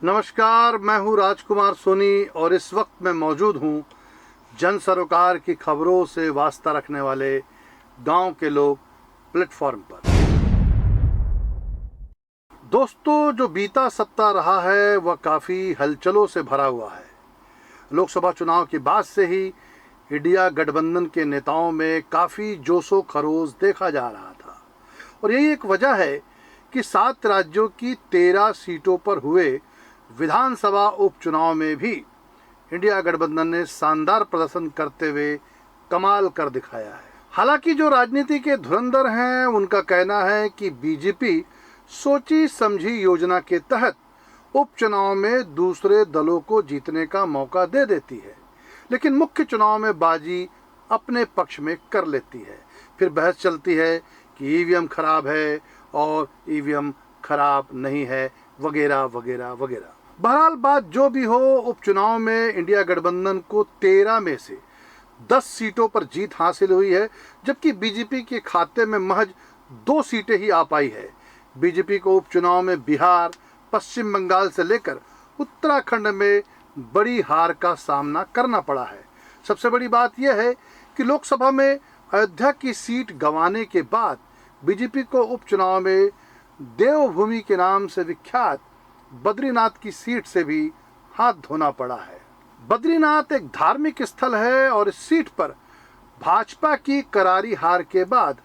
नमस्कार, मैं हूं राजकुमार सोनी और इस वक्त मैं मौजूद हूं जन सरोकार की खबरों से वास्ता रखने वाले गांव के लोग प्लेटफॉर्म पर। दोस्तों, जो बीता सप्ताह रहा है वह काफ़ी हलचलों से भरा हुआ है। लोकसभा चुनाव के बाद से ही इंडिया गठबंधन के नेताओं में काफ़ी जोशो खरोश देखा जा रहा था और यही एक वजह है कि 7 राज्यों की 13 सीटों पर हुए विधानसभा उपचुनाव में भी इंडिया गठबंधन ने शानदार प्रदर्शन करते हुए कमाल कर दिखाया है। हालांकि जो राजनीति के धुरंधर हैं उनका कहना है कि बीजेपी सोची समझी योजना के तहत उपचुनाव में दूसरे दलों को जीतने का मौका दे देती है, लेकिन मुख्य चुनाव में बाजी अपने पक्ष में कर लेती है। फिर बहस चलती है कि ईवीएम खराब है और ईवीएम खराब नहीं है, वगैरह वगैरह वगैरह। बहरहाल बात जो भी हो, उपचुनाव में इंडिया गठबंधन को 13 में से 10 सीटों पर जीत हासिल हुई है, जबकि बीजेपी के खाते में महज 2 सीटें ही आ पाई है। बीजेपी को उपचुनाव में बिहार, पश्चिम बंगाल से लेकर उत्तराखंड में बड़ी हार का सामना करना पड़ा है। सबसे बड़ी बात यह है कि लोकसभा में अयोध्या की सीट गंवाने के बाद बीजेपी को उपचुनाव में देवभूमि के नाम से विख्यात बद्रीनाथ की सीट से भी हाथ धोना पड़ा है। बद्रीनाथ एक धार्मिक स्थल है और इस सीट पर भाजपा की करारी हार के बाद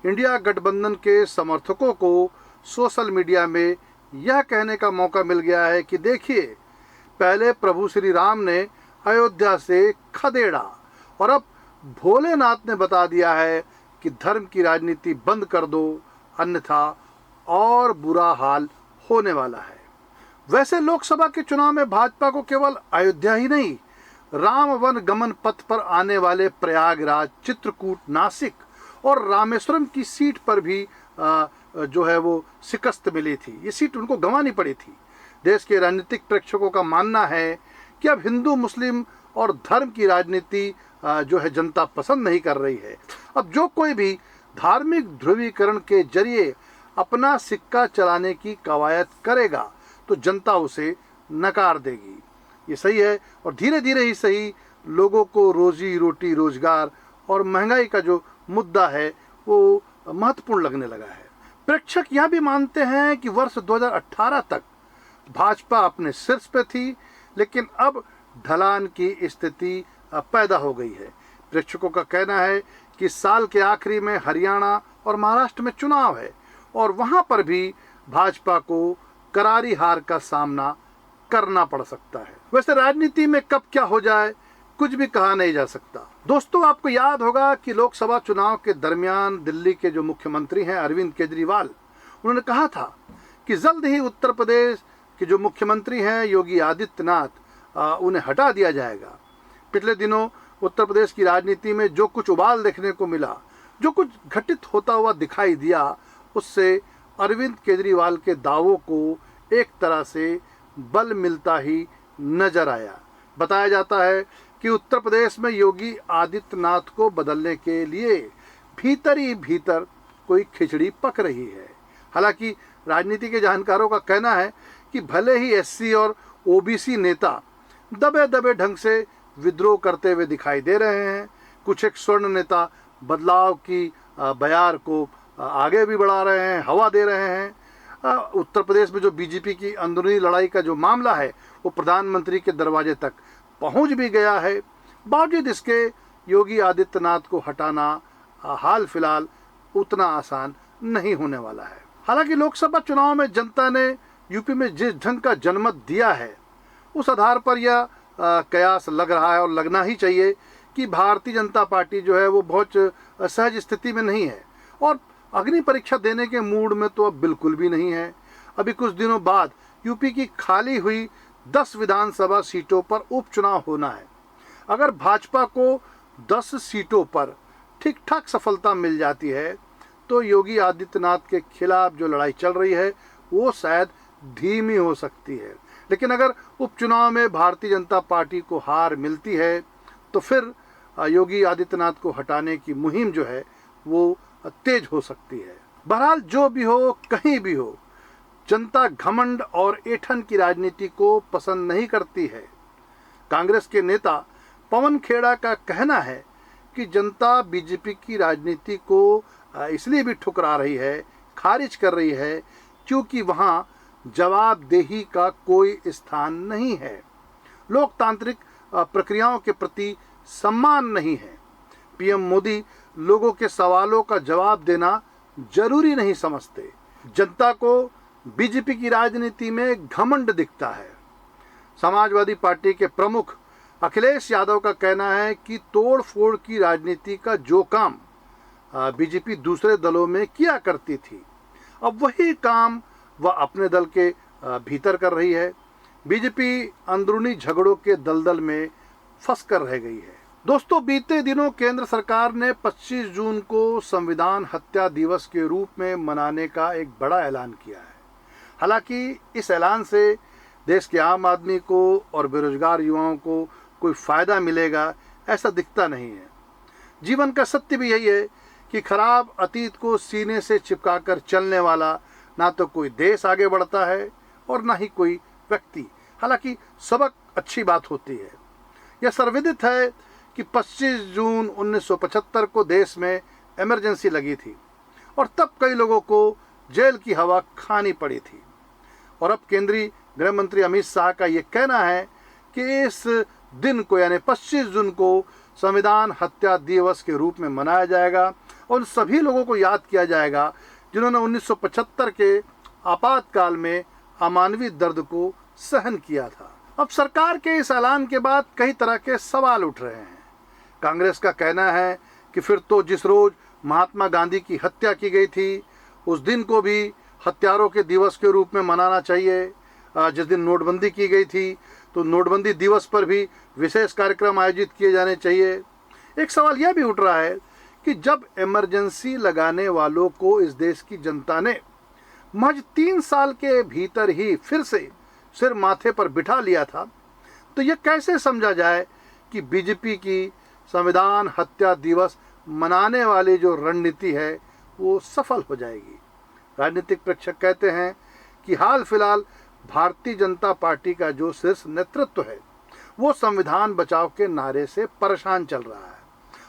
इंडिया गठबंधन के समर्थकों को सोशल मीडिया में यह कहने का मौका मिल गया है कि देखिए, पहले प्रभु श्री राम ने अयोध्या से खदेड़ा और अब भोलेनाथ ने बता दिया है कि धर्म की राजनीति बंद कर दो, अन्यथा और बुरा हाल होने वाला है। वैसे लोकसभा के चुनाव में भाजपा को केवल अयोध्या ही नहीं, राम वन गमन पथ पर आने वाले प्रयागराज, चित्रकूट, नासिक और रामेश्वरम की सीट पर भी जो है वो शिकस्त मिली थी। ये सीट उनको गंवानी पड़ी थी। देश के राजनीतिक प्रेक्षकों का मानना है कि अब हिंदू मुस्लिम और धर्म की राजनीति जो है जनता पसंद नहीं कर रही है। अब जो कोई भी धार्मिक ध्रुवीकरण के जरिए अपना सिक्का चलाने की कवायद करेगा तो जनता उसे नकार देगी। ये सही है और धीरे धीरे ही सही लोगों को रोजी रोटी, रोजगार और महंगाई का जो मुद्दा है वो महत्वपूर्ण लगने लगा है। प्रेक्षक यह भी मानते हैं कि वर्ष 2018 तक भाजपा अपने शीर्ष पे थी, लेकिन अब ढलान की स्थिति पैदा हो गई है। प्रेक्षकों का कहना है कि साल के आखिरी में हरियाणा और महाराष्ट्र में चुनाव है और वहां पर भी भाजपा को करारी हार का सामना करना पड़ सकता है। वैसे राजनीति में कब क्या हो जाए कुछ भी कहा नहीं जा सकता। दोस्तों, आपको याद होगा कि लोकसभा चुनाव के दरमियान दिल्ली के जो मुख्यमंत्री हैं अरविंद केजरीवाल, उन्होंने कहा था कि जल्द ही उत्तर प्रदेश के जो मुख्यमंत्री हैं योगी आदित्यनाथ, उन्हें हटा दिया जाएगा। पिछले दिनों उत्तर प्रदेश की राजनीति में जो कुछ उबाल देखने को मिला, जो कुछ घटित होता हुआ दिखाई दिया, उससे अरविंद केजरीवाल के दावों को एक तरह से बल मिलता ही नजर आया। बताया जाता है कि उत्तर प्रदेश में योगी आदित्यनाथ को बदलने के लिए भीतर ही भीतर कोई खिचड़ी पक रही है। हालांकि राजनीति के जानकारों का कहना है कि भले ही एससी और ओबीसी नेता दबे दबे ढंग से विद्रोह करते हुए दिखाई दे रहे हैं, कुछ एक स्वर्ण नेता बदलाव की बयार को आगे भी बढ़ा रहे हैं, हवा दे रहे हैं। उत्तर प्रदेश में जो बीजेपी की अंदरूनी लड़ाई का जो मामला है वो प्रधानमंत्री के दरवाजे तक पहुंच भी गया है। बावजूद इसके योगी आदित्यनाथ को हटाना हाल फिलहाल उतना आसान नहीं होने वाला है। हालांकि लोकसभा चुनाव में जनता ने यूपी में जिस ढंग का जनमत दिया है, उस आधार पर यह कयास लग रहा है और लगना ही चाहिए कि भारतीय जनता पार्टी जो है वो बहुत सहज स्थिति में नहीं है और अग्नि परीक्षा देने के मूड में तो अब बिल्कुल भी नहीं है। अभी कुछ दिनों बाद यूपी की खाली हुई 10 विधानसभा सीटों पर उपचुनाव होना है। अगर भाजपा को 10 सीटों पर ठीक ठाक सफलता मिल जाती है तो योगी आदित्यनाथ के खिलाफ जो लड़ाई चल रही है वो शायद धीमी हो सकती है। लेकिन अगर उपचुनाव में भारतीय जनता पार्टी को हार मिलती है तो फिर योगी आदित्यनाथ को हटाने की मुहिम जो है वो तेज हो सकती है। बहरहाल जो भी हो, कहीं भी हो, जनता घमंड और ऐंठन की राजनीति को पसंद नहीं करती है। कांग्रेस के नेता पवन खेड़ा का कहना है कि जनता बीजेपी की राजनीति को इसलिए भी ठुकरा रही है, खारिज कर रही है, क्योंकि वहां जवाबदेही का कोई स्थान नहीं है, लोकतांत्रिक प्रक्रियाओं के प्रति सम्मान नहीं है। पीएम मोदी लोगों के सवालों का जवाब देना जरूरी नहीं समझते। जनता को बीजेपी की राजनीति में घमंड दिखता है। समाजवादी पार्टी के प्रमुख अखिलेश यादव का कहना है कि तोड़ फोड़ की राजनीति का जो काम बीजेपी दूसरे दलों में किया करती थी, अब वही काम वह अपने दल के भीतर कर रही है। बीजेपी अंदरूनी झगड़ों के दलदल में फंस कर रह गई है। दोस्तों, बीते दिनों केंद्र सरकार ने 25 जून को संविधान हत्या दिवस के रूप में मनाने का एक बड़ा ऐलान किया है। हालांकि इस ऐलान से देश के आम आदमी को और बेरोजगार युवाओं को कोई फायदा मिलेगा ऐसा दिखता नहीं है। जीवन का सत्य भी यही है कि खराब अतीत को सीने से चिपकाकर चलने वाला ना तो कोई देश आगे बढ़ता है और ना ही कोई व्यक्ति। हालांकि सबक अच्छी बात होती है। यह सर्वविदित है कि 25 जून 1975 को देश में इमरजेंसी लगी थी और तब कई लोगों को जेल की हवा खानी पड़ी थी। और अब केंद्रीय गृह मंत्री अमित शाह का ये कहना है कि इस दिन को यानी 25 जून को संविधान हत्या दिवस के रूप में मनाया जाएगा और उन सभी लोगों को याद किया जाएगा जिन्होंने 1975 के आपातकाल में अमानवीय दर्द को सहन किया था। अब सरकार के इस ऐलान के बाद कई तरह के सवाल उठ रहे हैं। कांग्रेस का कहना है कि फिर तो जिस रोज महात्मा गांधी की हत्या की गई थी उस दिन को भी हत्यारों के दिवस के रूप में मनाना चाहिए। जिस दिन नोटबंदी की गई थी तो नोटबंदी दिवस पर भी विशेष कार्यक्रम आयोजित किए जाने चाहिए। एक सवाल यह भी उठ रहा है कि जब इमरजेंसी लगाने वालों को इस देश की जनता ने महज 3 साल के भीतर ही फिर से सिर माथे पर बिठा लिया था, तो यह कैसे समझा जाए कि बीजेपी की संविधान हत्या दिवस मनाने वाली जो रणनीति है वो सफल हो जाएगी। राजनीतिक प्रेक्षक कहते हैं कि हाल फिलहाल भारतीय जनता पार्टी का जो शीर्ष नेतृत्व है वो संविधान बचाओ के नारे से परेशान चल रहा है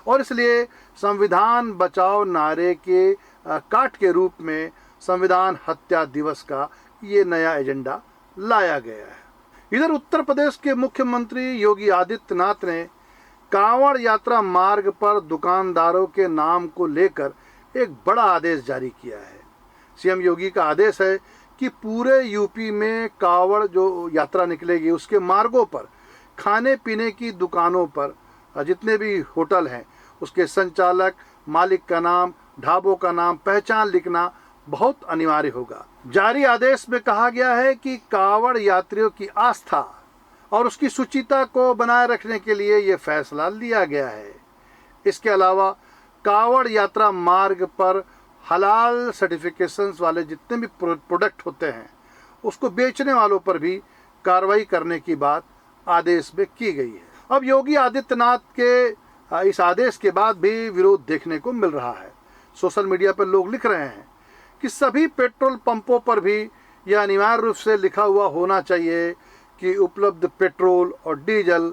और इसलिए संविधान बचाओ नारे के काट के रूप में संविधान हत्या दिवस का ये नया एजेंडा लाया गया है। इधर उत्तर प्रदेश के मुख्यमंत्री योगी आदित्यनाथ ने कांवड़ यात्रा मार्ग पर दुकानदारों के नाम को लेकर एक बड़ा आदेश जारी किया है। सीएम योगी का आदेश है कि पूरे यूपी में कांवड़ जो यात्रा निकलेगी उसके मार्गों पर खाने पीने की दुकानों पर जितने भी होटल हैं उसके संचालक, मालिक का नाम, ढाबों का नाम, पहचान लिखना बहुत अनिवार्य होगा। जारी आदेश में कहा गया है कि कांवड़ यात्रियों की आस्था और उसकी शुचिता को बनाए रखने के लिए ये फैसला लिया गया है। इसके अलावा कांवड़ यात्रा मार्ग पर हलाल सर्टिफिकेशंस वाले जितने भी प्रोडक्ट होते हैं उसको बेचने वालों पर भी कार्रवाई करने की बात आदेश में की गई है। अब योगी आदित्यनाथ के इस आदेश के बाद भी विरोध देखने को मिल रहा है। सोशल मीडिया पर लोग लिख रहे हैं कि सभी पेट्रोल पंपों पर भी यह अनिवार्य रूप से लिखा हुआ होना चाहिए कि उपलब्ध पेट्रोल और डीजल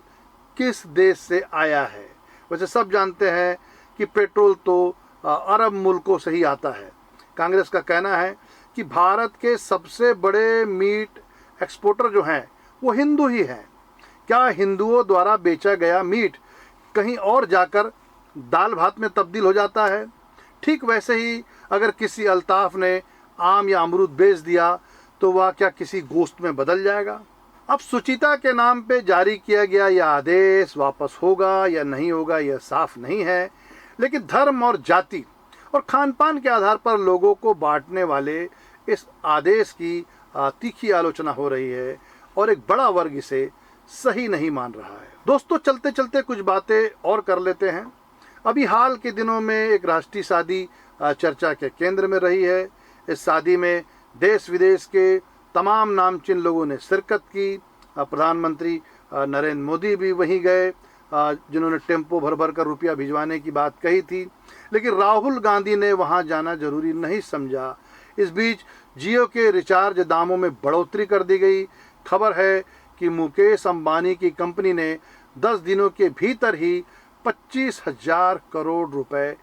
किस देश से आया है। वैसे सब जानते हैं कि पेट्रोल तो अरब मुल्कों से ही आता है। कांग्रेस का कहना है कि भारत के सबसे बड़े मीट एक्सपोर्टर जो हैं वो हिंदू ही हैं। क्या हिंदुओं द्वारा बेचा गया मीट कहीं और जाकर दाल भात में तब्दील हो जाता है? ठीक वैसे ही अगर किसी अल्ताफ ने आम या अमरूद बेच दिया तो वह क्या किसी गोश्त में बदल जाएगा? अब शुचिता के नाम पे जारी किया गया यह आदेश वापस होगा या नहीं होगा यह साफ नहीं है, लेकिन धर्म और जाति और खान पान के आधार पर लोगों को बांटने वाले इस आदेश की तीखी आलोचना हो रही है और एक बड़ा वर्ग इसे सही नहीं मान रहा है। दोस्तों, चलते चलते कुछ बातें और कर लेते हैं। अभी हाल के दिनों में एक राष्ट्रीय शादी चर्चा के केंद्र में रही है। इस शादी में देश विदेश के तमाम नामचीन लोगों ने शिरकत की। प्रधानमंत्री नरेंद्र मोदी भी वहीं गए जिन्होंने टेम्पो भर भर कर रुपया भिजवाने की बात कही थी, लेकिन राहुल गांधी ने वहां जाना जरूरी नहीं समझा। इस बीच जियो के रिचार्ज दामों में बढ़ोतरी कर दी गई। खबर है कि मुकेश अंबानी की कंपनी ने 10 दिनों के भीतर ही 25,000 करोड़ रुपए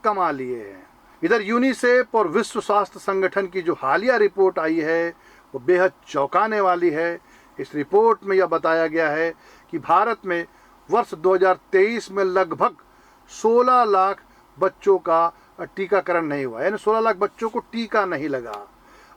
कमा लिए हैं। इधर यूनिसेफ और विश्व स्वास्थ्य संगठन की जो हालिया रिपोर्ट आई है वो बेहद चौंकाने वाली है। इस रिपोर्ट में यह बताया गया है कि भारत में वर्ष 2023 में लगभग 16 लाख बच्चों का टीकाकरण नहीं हुआ, यानी 16 लाख बच्चों को टीका नहीं लगा।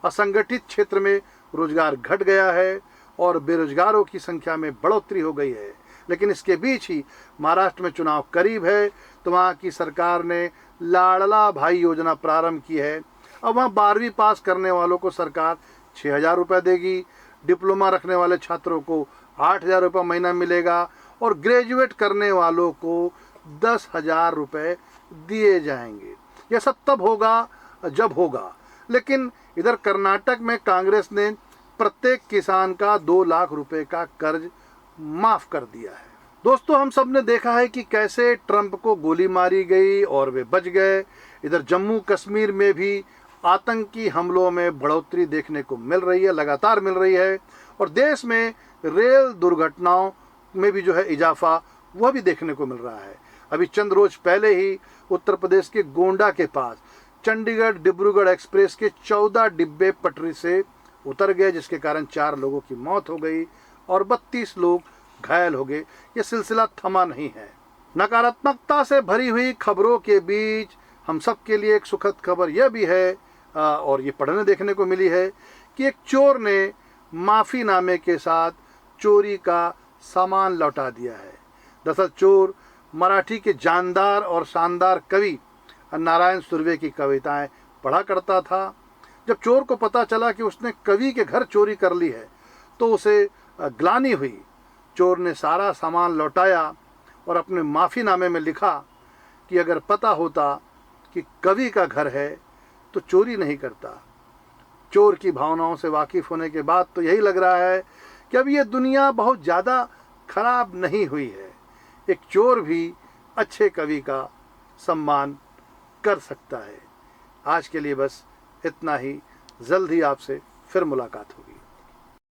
असंगठित क्षेत्र में रोजगार घट गया है और बेरोजगारों की संख्या में बढ़ोतरी हो गई है। लेकिन इसके बीच ही महाराष्ट्र में चुनाव करीब है तो वहाँ की सरकार ने लाडला भाई योजना प्रारंभ की है। अब वहाँ 12वीं पास करने वालों को सरकार 6,000 रुपये देगी, डिप्लोमा रखने वाले छात्रों को 8,000 रुपये महीना मिलेगा और ग्रेजुएट करने वालों को 10,000 रुपये दिए जाएंगे। यह सब तब होगा जब होगा। लेकिन इधर कर्नाटक में कांग्रेस ने प्रत्येक किसान का 2 लाख रुपए का कर्ज माफ कर दिया है। दोस्तों, हम सब ने देखा है कि कैसे ट्रंप को गोली मारी गई और वे बच गए। इधर जम्मू कश्मीर में भी आतंकी हमलों में बढ़ोतरी देखने को मिल रही है, लगातार मिल रही है। और देश में रेल दुर्घटनाओं में भी जो है इजाफा वह भी देखने को मिल रहा है। अभी चंद रोज पहले ही उत्तर प्रदेश के गोंडा के पास चंडीगढ़ डिब्रूगढ़ एक्सप्रेस के 14 डिब्बे पटरी से उतर गए, जिसके कारण 4 लोगों की मौत हो गई और 32 लोग घायल हो गए। ये सिलसिला थमा नहीं है। नकारात्मकता से भरी हुई खबरों के बीच हम सब के लिए एक सुखद खबर यह भी है और ये पढ़ने देखने को मिली है कि एक चोर ने माफीनामे के साथ चोरी का सामान लौटा दिया है। दरअसल चोर मराठी के जानदार और शानदार कवि नारायण सुर्वे की कविताएं पढ़ा करता था। जब चोर को पता चला कि उसने कवि के घर चोरी कर ली है तो उसे ग्लानि हुई। चोर ने सारा सामान लौटाया और अपने माफ़ीनामे में लिखा कि अगर पता होता कि कवि का घर है तो चोरी नहीं करता। चोर की भावनाओं से वाकिफ़ होने के बाद तो यही लग रहा है कि अब ये दुनिया बहुत ज़्यादा खराब नहीं हुई है। एक चोर भी अच्छे कवि का सम्मान कर सकता है। आज के लिए बस इतना ही। जल्द ही आपसे फिर मुलाकात होगी।